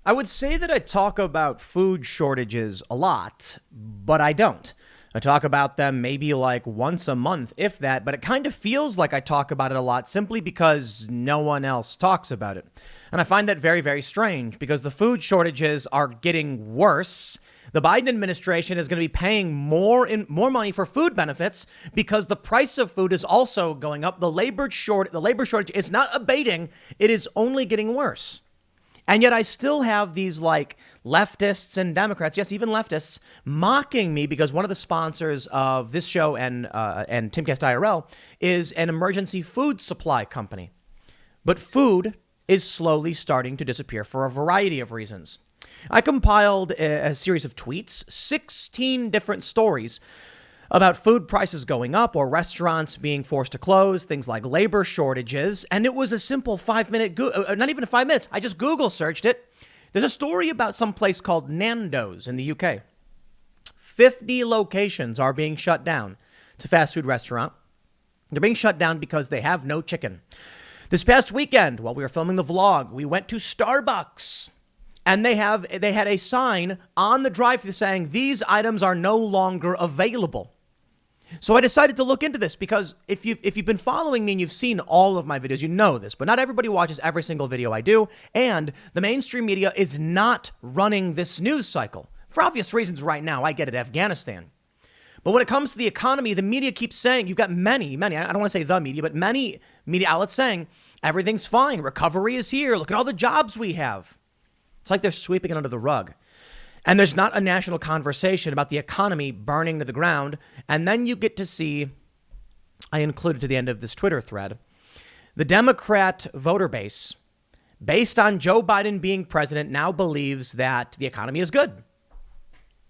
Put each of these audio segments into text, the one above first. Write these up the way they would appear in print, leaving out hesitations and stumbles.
I would say that I talk about food shortages a lot, but I don't. I talk about them maybe like once a month, if that, but it kind of feels like I talk about it a lot simply because no one else talks about it. And I find that very, very strange because the food shortages are getting worse. The Biden administration is going to be paying more money for food benefits because the price of food is also going up. The labor shortage is not abating. It is only getting worse. And yet I still have these like leftists and Democrats, yes, even leftists, mocking me because one of the sponsors of this show and Timcast IRL is an emergency food supply company. But food is slowly starting to disappear for a variety of reasons. I compiled a series of tweets, 16 different stories about food prices going up or restaurants being forced to close, things like labor shortages. And it was a simple 5-minute, not even 5 minutes. I just Google searched it. There's a story about some place called Nando's in the UK. 50 locations are being shut down. It's a fast food restaurant. They're being shut down because they have no chicken. This past weekend, while we were filming the vlog, we went to Starbucks. And they had a sign on the drive-thru saying these items are no longer available. So I decided to look into this because if you've been following me and you've seen all of my videos, you know this, but not everybody watches every single video I do. And the mainstream media is not running this news cycle. For obvious reasons right now, I get it, Afghanistan. But when it comes to the economy, the media keeps saying, you've got many, I don't want to say the media, but many media outlets saying everything's fine. Recovery is here. Look at all the jobs we have. It's like they're sweeping it under the rug. And there's not a national conversation about the economy burning to the ground. And then you get to see, I included to the end of this Twitter thread, the Democrat voter base, based on Joe Biden being president, now believes that the economy is good.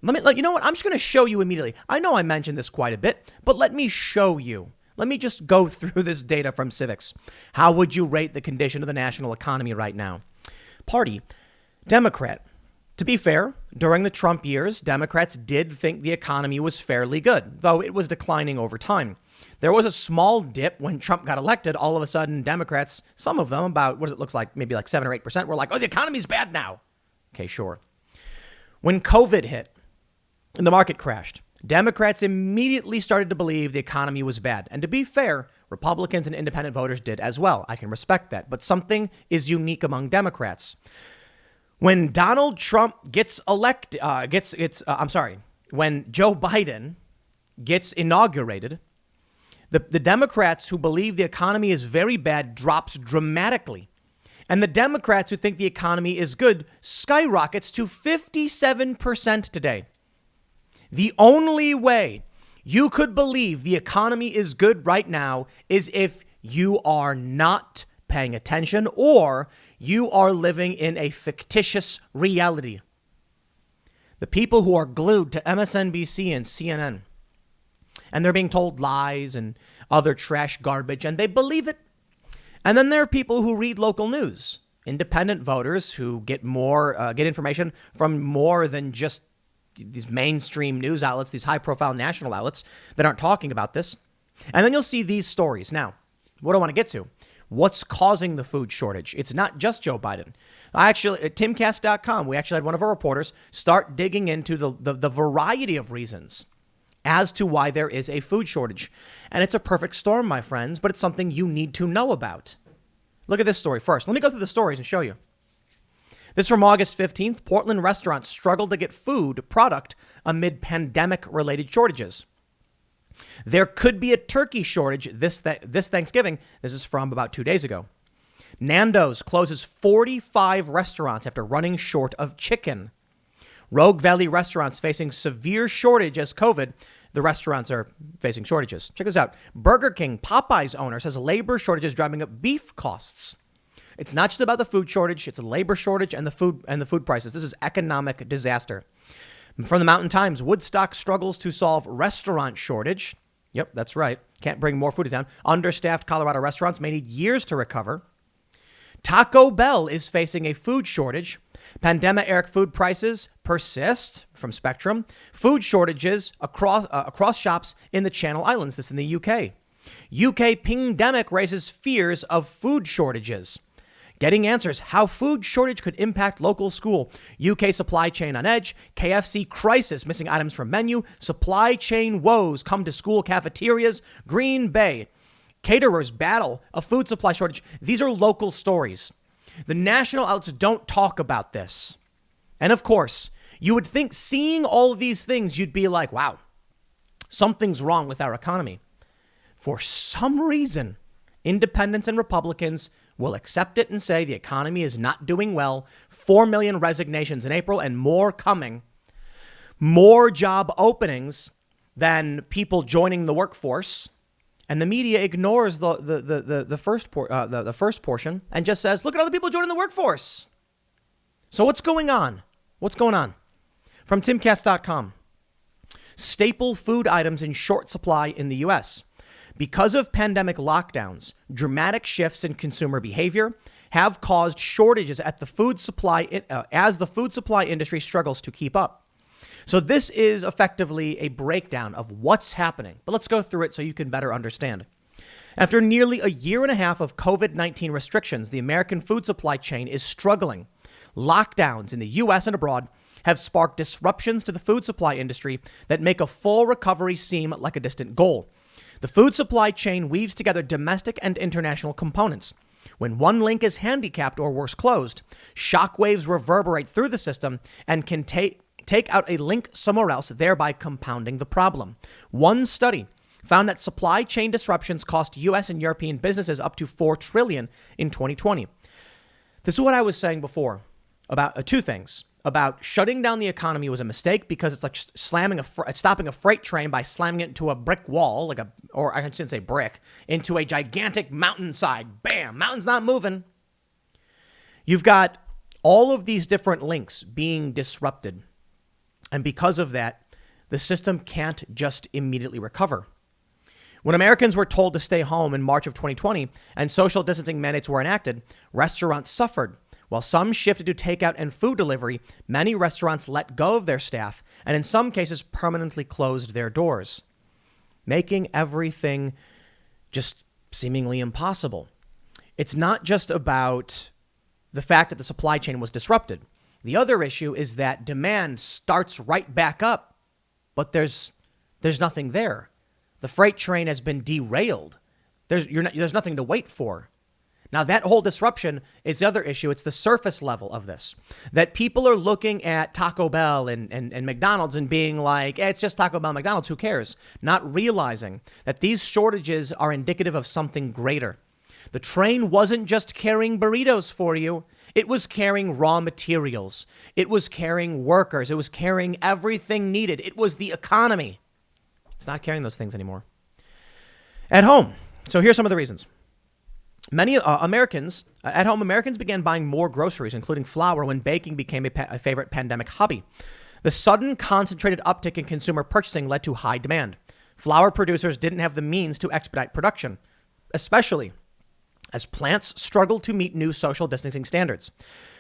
You know what? I'm just going to show you immediately. I know I mentioned this quite a bit, but let me show you. Let me just go through this data from Civics. How would you rate the condition of the national economy right now? Party, Democrat. To be fair, during the Trump years, Democrats did think the economy was fairly good, though it was declining over time. There was a small dip when Trump got elected. All of a sudden, Democrats, some of them, about what it looks like, maybe like 7 or 8%, were like, oh, the economy's bad now. Okay, sure. When COVID hit and the market crashed, Democrats immediately started to believe the economy was bad. And to be fair, Republicans and independent voters did as well. I can respect that. But something is unique among Democrats. When Donald Trump gets elected, when Joe Biden gets inaugurated, the Democrats who believe the economy is very bad drops dramatically. And the Democrats who think the economy is good skyrockets to 57% today. The only way you could believe the economy is good right now is if you are not paying attention or you are living in a fictitious reality. The people who are glued to MSNBC and CNN, and they're being told lies and other trash garbage, and they believe it. And then there are people who read local news, independent voters who get information from more than just these mainstream news outlets, these high-profile national outlets that aren't talking about this. And then you'll see these stories. Now, what do I want to get to? What's causing the food shortage? It's not just Joe Biden. At timcast.com, we actually had one of our reporters start digging into the variety of reasons as to why there is a food shortage. And it's a perfect storm, my friends, but it's something you need to know about. Look at this story first. Let me go through the stories and show you. This from August 15th. Portland restaurants struggle to get food product amid pandemic-related shortages. There could be a turkey shortage this Thanksgiving. This is from about 2 days ago. Nando's closes 45 restaurants after running short of chicken. Rogue Valley restaurants facing severe shortage as COVID. The restaurants are facing shortages. Check this out. Burger King, Popeye's owner, says labor shortages driving up beef costs. It's not just about the food shortage. It's a labor shortage and the food prices. This is economic disaster. From the Mountain Times, Woodstock struggles to solve restaurant shortage. Yep, that's right. Can't bring more food to town. Understaffed Colorado restaurants may need years to recover. Taco Bell is facing a food shortage. Pandemic-era food prices persist, from Spectrum. Food shortages across shops in the Channel Islands. This in the UK. UK pandemic raises fears of food shortages. Getting answers how food shortage could impact local school. UK supply chain on edge. KFC crisis, missing items from menu. Supply chain woes come to school cafeterias. Green Bay. Caterers battle a food supply shortage. These are local stories. The national outlets don't talk about this. And of course, you would think seeing all of these things, you'd be like, wow, something's wrong with our economy. For some reason, independents and Republicans will accept it and say the economy is not doing well. 4 million resignations in April and more coming. More job openings than people joining the workforce. And the media ignores the first portion and just says, look at all the people joining the workforce. So what's going on? What's going on? From timcast.com. Staple food items in short supply in the U.S. Because of pandemic lockdowns, dramatic shifts in consumer behavior have caused shortages at the food supply as the food supply industry struggles to keep up. So this is effectively a breakdown of what's happening. But let's go through it so you can better understand. After nearly a year and a half of COVID-19 restrictions, the American food supply chain is struggling. Lockdowns in the U.S. and abroad have sparked disruptions to the food supply industry that make a full recovery seem like a distant goal. The food supply chain weaves together domestic and international components. When one link is handicapped or worse closed, shockwaves reverberate through the system and can take out a link somewhere else, thereby compounding the problem. One study found that supply chain disruptions cost U.S. and European businesses up to $4 trillion in 2020. This is what I was saying before about two things. About shutting down the economy was a mistake because it's like stopping a freight train by slamming it into a brick wall, or I shouldn't say brick, into a gigantic mountainside. Bam, mountain's not moving. You've got all of these different links being disrupted. And because of that, the system can't just immediately recover. When Americans were told to stay home in March of 2020 and social distancing mandates were enacted, restaurants suffered. While some shifted to takeout and food delivery, many restaurants let go of their staff and in some cases permanently closed their doors, making everything just seemingly impossible. It's not just about the fact that the supply chain was disrupted. The other issue is that demand starts right back up, but there's nothing there. The freight train has been derailed. There's nothing to wait for. Now, that whole disruption is the other issue. It's the surface level of this, that people are looking at Taco Bell and McDonald's and being like, it's just Taco Bell and McDonald's, who cares? Not realizing that these shortages are indicative of something greater. The train wasn't just carrying burritos for you. It was carrying raw materials. It was carrying workers. It was carrying everything needed. It was the economy. It's not carrying those things anymore. At home. So here's some of the reasons. Many Americans began buying more groceries, including flour, when baking became a favorite pandemic hobby. The sudden concentrated uptick in consumer purchasing led to high demand. Flour producers didn't have the means to expedite production, especially as plants struggled to meet new social distancing standards.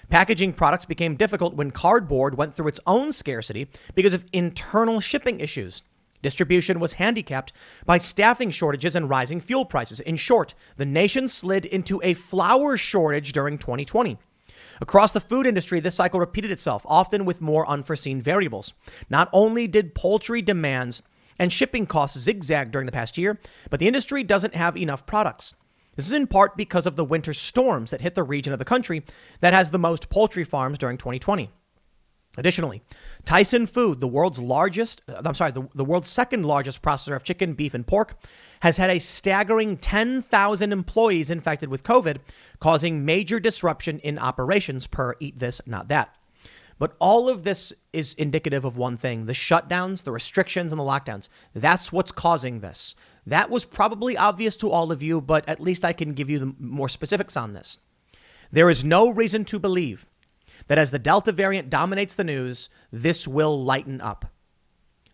Packaging products became difficult when cardboard went through its own scarcity because of internal shipping issues. Distribution was handicapped by staffing shortages and rising fuel prices. In short, the nation slid into a flour shortage during 2020. Across the food industry, this cycle repeated itself, often with more unforeseen variables. Not only did poultry demands and shipping costs zigzag during the past year, but the industry doesn't have enough products. This is in part because of the winter storms that hit the region of the country that has the most poultry farms during 2020. Additionally, Tyson Food, the world's second largest processor of chicken, beef, and pork, has had a staggering 10,000 employees infected with COVID, causing major disruption in operations per Eat This, Not That. But all of this is indicative of one thing: the shutdowns, the restrictions, and the lockdowns. That's what's causing this. That was probably obvious to all of you, but at least I can give you the more specifics on this. There is no reason to believe that as the Delta variant dominates the news, this will lighten up.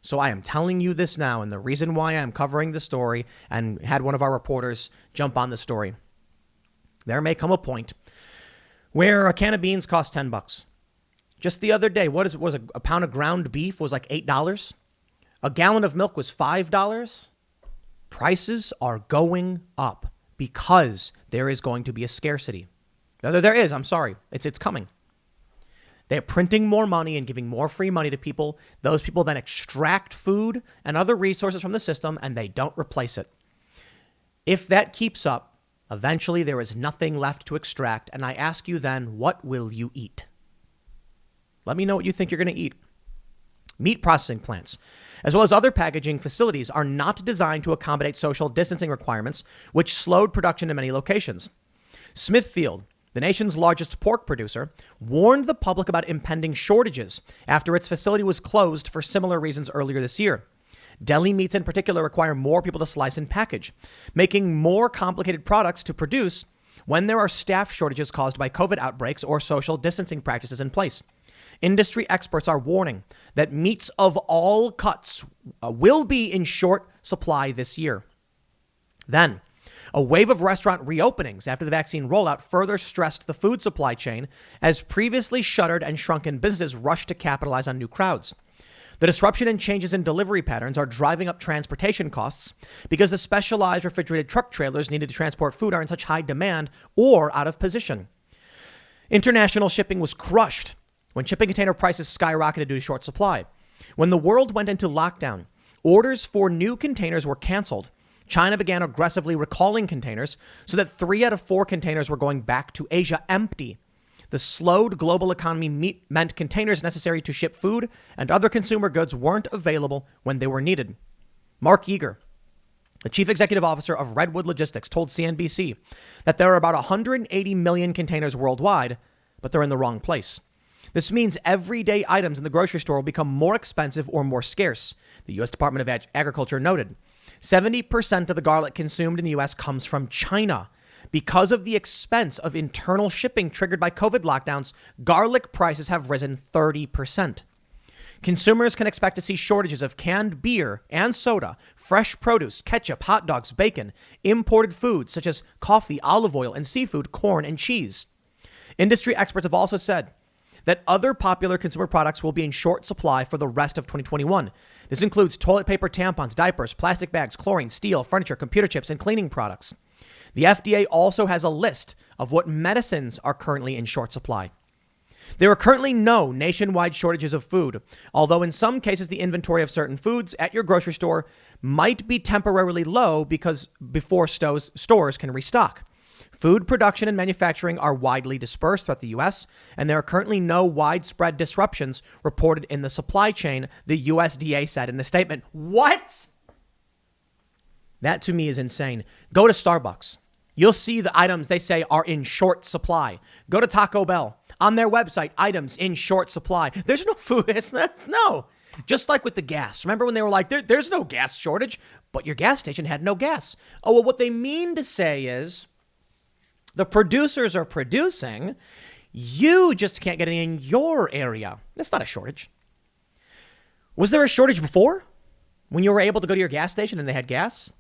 So I am telling you this now, and the reason why I'm covering the story and had one of our reporters jump on the story. There may come a point where a can of beans costs $10. Just the other day, a pound of ground beef was like $8. A gallon of milk was $5. Prices are going up because there is going to be a scarcity. There is. I'm sorry. It's coming. They're printing more money and giving more free money to people. Those people then extract food and other resources from the system, and they don't replace it. If that keeps up, eventually there is nothing left to extract. And I ask you then, what will you eat? Let me know what you think you're going to eat. Meat processing plants, as well as other packaging facilities, are not designed to accommodate social distancing requirements, which slowed production in many locations. Smithfield, the nation's largest pork producer, warned the public about impending shortages after its facility was closed for similar reasons earlier this year. Deli meats in particular require more people to slice and package, making more complicated products to produce when there are staff shortages caused by COVID outbreaks or social distancing practices in place. Industry experts are warning that meats of all cuts will be in short supply this year. Then, a wave of restaurant reopenings after the vaccine rollout further stressed the food supply chain as previously shuttered and shrunken businesses rushed to capitalize on new crowds. The disruption and changes in delivery patterns are driving up transportation costs because the specialized refrigerated truck trailers needed to transport food are in such high demand or out of position. International shipping was crushed when shipping container prices skyrocketed due to short supply. When the world went into lockdown, orders for new containers were canceled. China began aggressively recalling containers so that 3 out of 4 containers were going back to Asia empty. The slowed global economy meant containers necessary to ship food and other consumer goods weren't available when they were needed. Mark Eager, the chief executive officer of Redwood Logistics, told CNBC that there are about 180 million containers worldwide, but they're in the wrong place. This means everyday items in the grocery store will become more expensive or more scarce, the U.S. Department of Agriculture noted. 70% of the garlic consumed in the U.S. comes from China. Because of the expense of internal shipping triggered by COVID lockdowns, garlic prices have risen 30%. Consumers can expect to see shortages of canned beer and soda, fresh produce, ketchup, hot dogs, bacon, imported foods such as coffee, olive oil, and seafood, corn, and cheese. Industry experts have also said that other popular consumer products will be in short supply for the rest of 2021. This includes toilet paper, tampons, diapers, plastic bags, chlorine, steel, furniture, computer chips, and cleaning products. The FDA also has a list of what medicines are currently in short supply. There are currently no nationwide shortages of food, although in some cases the inventory of certain foods at your grocery store might be temporarily low before stores can restock. Food production and manufacturing are widely dispersed throughout the U.S., and there are currently no widespread disruptions reported in the supply chain, the USDA said in a statement. What? That to me is insane. Go to Starbucks. You'll see the items they say are in short supply. Go to Taco Bell. On their website, items in short supply. There's no food. No. Just like with the gas. Remember when they were like, there's no gas shortage, but your gas station had no gas. Oh, well, what they mean to say is the producers are producing. You just can't get it in your area. That's not a shortage. Was there a shortage before when you were able to go to your gas station and they had gas?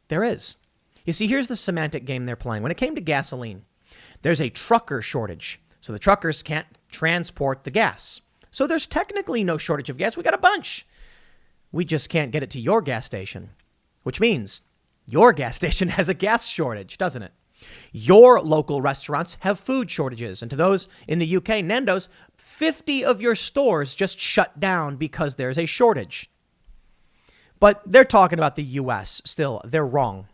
There is. You see, here's the semantic game they're playing. When it came to gasoline, there's a trucker shortage. So the truckers can't transport the gas. So there's technically no shortage of gas. We got a bunch. We just can't get it to your gas station, which means your gas station has a gas shortage, doesn't it? Your local restaurants have food shortages. And to those in the UK, Nando's, 50 of your stores just shut down because there's a shortage. But they're talking about the US still. They're wrong.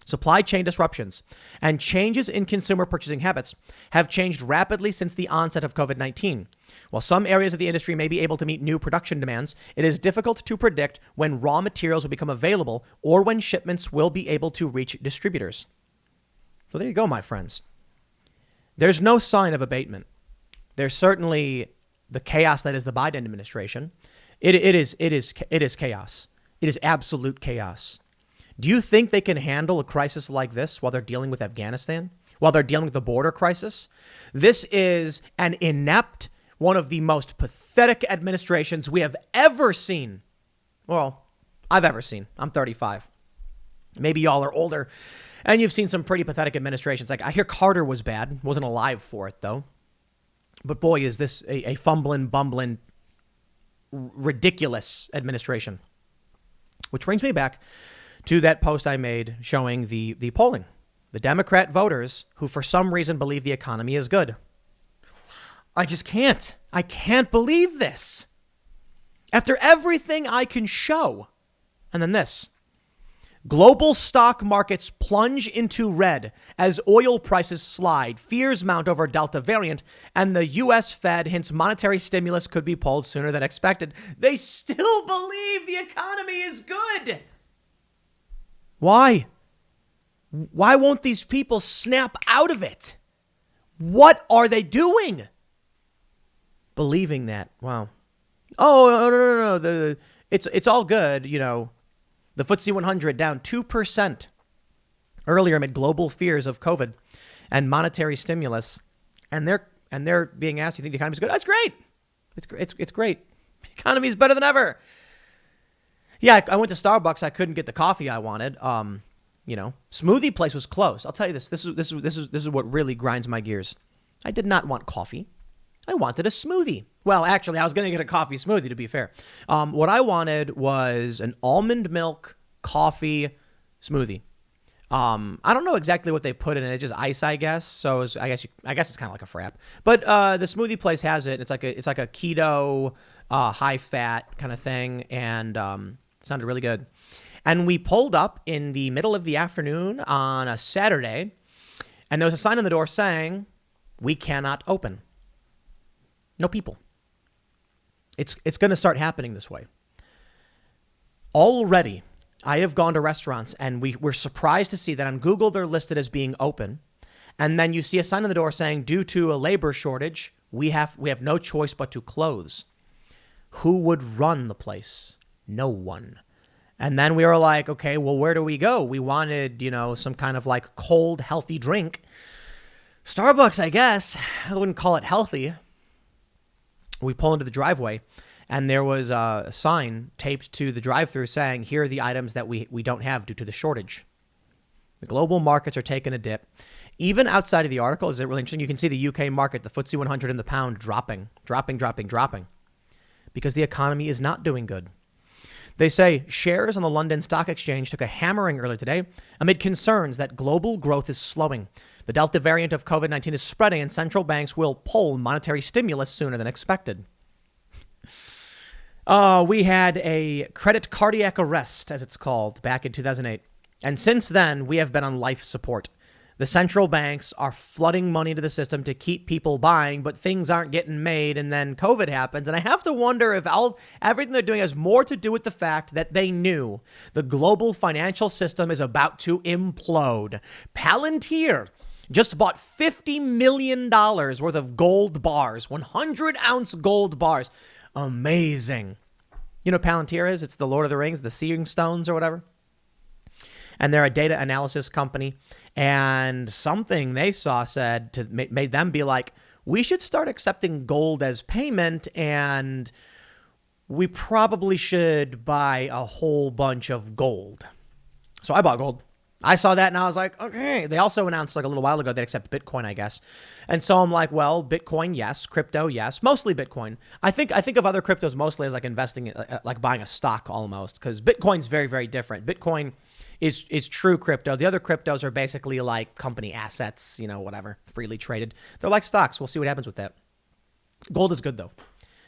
Supply chain disruptions and changes in consumer purchasing habits have changed rapidly since the onset of COVID-19. While some areas of the industry may be able to meet new production demands, it is difficult to predict when raw materials will become available or when shipments will be able to reach distributors. So there you go, my friends. There's no sign of abatement. There's certainly the chaos that is the Biden administration. It is chaos. It is absolute chaos. Do you think they can handle a crisis like this while they're dealing with Afghanistan? While they're dealing with the border crisis? This is an inept, one of the most pathetic administrations we have ever seen. Well, I've ever seen. I'm 35. Maybe y'all are older and you've seen some pretty pathetic administrations. Like I hear Carter was bad. Wasn't alive for it though. But boy, is this a fumbling, bumbling, ridiculous administration. Which brings me back to that post I made showing the polling The Democrat voters who for some reason believe the economy is good. I just can't. I can't believe this. After everything I can show. And then this. Global stock markets plunge into red as oil prices slide, fears mount over Delta variant, and the U.S. Fed hints monetary stimulus could be pulled sooner than expected. They still believe the economy is good. Why? Why won't these people snap out of it? What are they doing? Believing that. Wow. Oh, no. It's all good, you know. The FTSE 100 down 2% earlier amid global fears of COVID and monetary stimulus. And they're being asked, you think the economy's good? That's great. It's great. The economy is better than ever. Yeah, I went to Starbucks. I couldn't get the coffee I wanted. Smoothie place was closed. I'll tell you this. This is what really grinds my gears. I did not want coffee. I wanted a smoothie. Well, actually, I was going to get a coffee smoothie, to be fair. What I wanted was an almond milk coffee smoothie. I don't know exactly what they put in it. It's just ice, I guess. So I guess it's kind of like a frap. But the smoothie place has it. It's like a keto, high fat kind of thing, and it sounded really good. And we pulled up in the middle of the afternoon on a Saturday, and there was a sign on the door saying, "We cannot open." No people. It's going to start happening this way. Already, I have gone to restaurants and we're surprised to see that on Google they're listed as being open. And then you see a sign on the door saying, due to a labor shortage, we have no choice but to close. Who would run the place? No one. And then we were like, okay, well, where do we go? We wanted, some kind of like cold, healthy drink. Starbucks, I guess. I wouldn't call it healthy. We pull into the driveway, and there was a sign taped to the drive-thru saying, here are the items that we don't have due to the shortage. The global markets are taking a dip. Even outside of the article, is it really interesting? You can see the UK market, the FTSE 100 and the pound dropping, because the economy is not doing good. They say shares on the London Stock Exchange took a hammering earlier today amid concerns that global growth is slowing. The Delta variant of COVID-19 is spreading and central banks will pull monetary stimulus sooner than expected. We had a credit cardiac arrest, as it's called, back in 2008. And since then, we have been on life support. The central banks are flooding money into the system to keep people buying, but things aren't getting made, and then COVID happens. And I have to wonder if everything they're doing has more to do with the fact that they knew the global financial system is about to implode. Palantir just bought $50 million worth of gold bars, 100-ounce gold bars. Amazing. You know what Palantir is? It's the Lord of the Rings, the Seeing Stones or whatever. And they're a data analysis company. And something they saw made them be like, we should start accepting gold as payment, and we probably should buy a whole bunch of gold. So I bought gold. I saw that and I was like, okay. They also announced like a little while ago they'd accept Bitcoin, I guess. And so I'm like, well, Bitcoin, yes. Crypto, yes. Mostly Bitcoin. I think of other cryptos mostly as like investing, like buying a stock almost, because Bitcoin's very, very different. Bitcoin is true crypto. The other cryptos are basically like company assets, whatever, freely traded. They're like stocks. We'll see what happens with that. Gold is good though.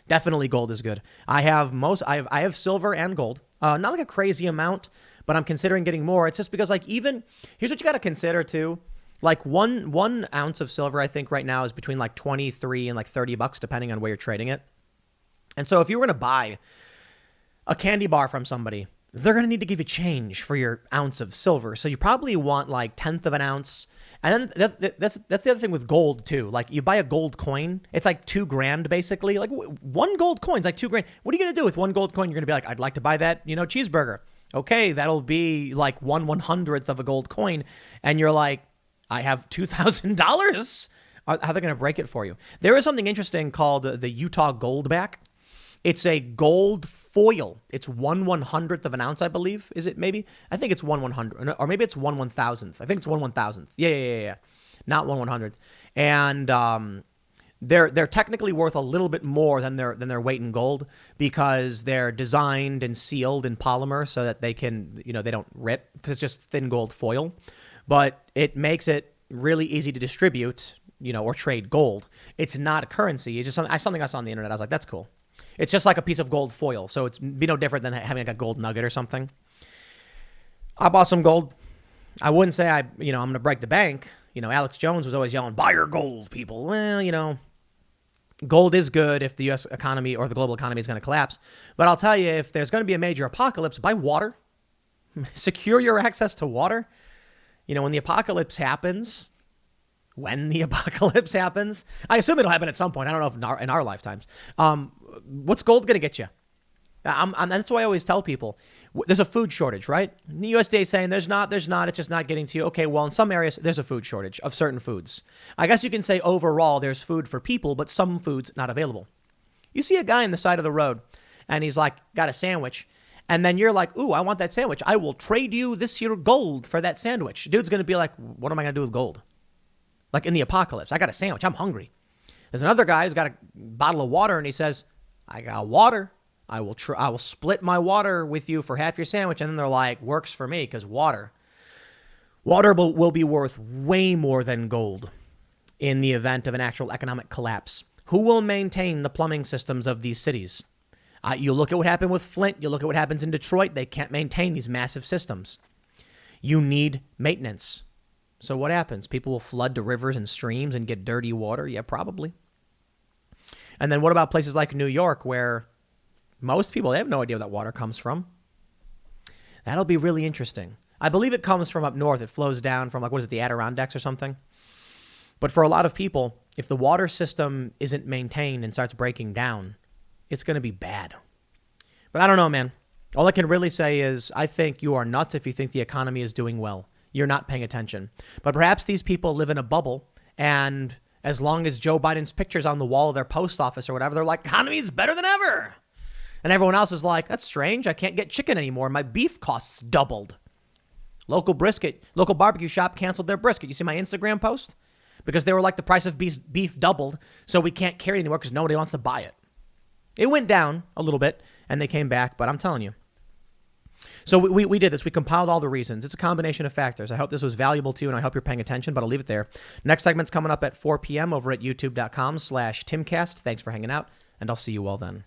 Definitely gold is good. I have silver and gold. Not like a crazy amount, but I'm considering getting more. It's just because here's what you got to consider too. Like one ounce of silver, I think right now is between like 23 and like $30, depending on where you're trading it. And so if you were going to buy a candy bar from somebody, they're going to need to give you change for your ounce of silver. So you probably want like 1/10 of an ounce. And then that's the other thing with gold too. Like you buy a gold coin, it's like $2,000 basically. Like one gold coin's like $2,000. What are you going to do with one gold coin? You're going to be like, I'd like to buy that, cheeseburger. Okay, that'll be like 1/100th of a gold coin. And you're like, I have $2,000. How are they going to break it for you? There is something interesting called the Utah Goldback. It's a gold foil. It's 1/100th of an ounce, I believe. Is it maybe? I think it's 1/100, or maybe it's 1/1000th. I think it's 1/1000th. Yeah. Not 1/100th. And they're technically worth a little bit more than their weight in gold because they're designed and sealed in polymer so that they can, they don't rip because it's just thin gold foil. but it makes it really easy to distribute, or trade gold. It's not a currency. It's just something I saw on the internet. I was like, that's cool. It's just like a piece of gold foil. So it's be no different than having like a gold nugget or something. I bought some gold. I wouldn't say I'm going to break the bank. Alex Jones was always yelling, buy your gold, people. Well, gold is good if the U.S. economy or the global economy is going to collapse. But I'll tell you, if there's going to be a major apocalypse, buy water. Secure your access to water. When the apocalypse happens, I assume it'll happen at some point. I don't know if in our lifetimes. What's gold going to get you? That's why I always tell people there's a food shortage, right? The USDA is saying there's not. It's just not getting to you. Okay, well, in some areas, there's a food shortage of certain foods. I guess you can say overall there's food for people, but some food's not available. You see a guy on the side of the road and he's like, got a sandwich. And then you're like, ooh, I want that sandwich. I will trade you this here gold for that sandwich. Dude's going to be like, what am I going to do with gold? Like in the apocalypse, I got a sandwich. I'm hungry. There's another guy who's got a bottle of water and he says, I got water. I will split my water with you for half your sandwich. And then they're like, works for me because water will be worth way more than gold in the event of an actual economic collapse. Who will maintain the plumbing systems of these cities? You look at what happened with Flint. You look at what happens in Detroit. They can't maintain these massive systems. You need maintenance. So what happens? People will flood to rivers and streams and get dirty water? Yeah, probably. And then what about places like New York where most people, they have no idea where that water comes from? That'll be really interesting. I believe it comes from up north. It flows down from the Adirondacks or something? But for a lot of people, if the water system isn't maintained and starts breaking down, it's going to be bad. But I don't know, man. All I can really say is I think you are nuts if you think the economy is doing well. You're not paying attention. But perhaps these people live in a bubble, and as long as Joe Biden's picture's on the wall of their post office or whatever, they're like, economy's better than ever. And everyone else is like, that's strange. I can't get chicken anymore. My beef costs doubled. Local barbecue shop canceled their brisket. You see my Instagram post? Because they were like, the price of beef doubled, so we can't carry it anymore because nobody wants to buy it. It went down a little bit, and they came back, but I'm telling you. So we did this. We compiled all the reasons. It's a combination of factors. I hope this was valuable to you, and I hope you're paying attention, but I'll leave it there. Next segment's coming up at 4 p.m. over at youtube.com/Timcast. Thanks for hanging out, and I'll see you all then.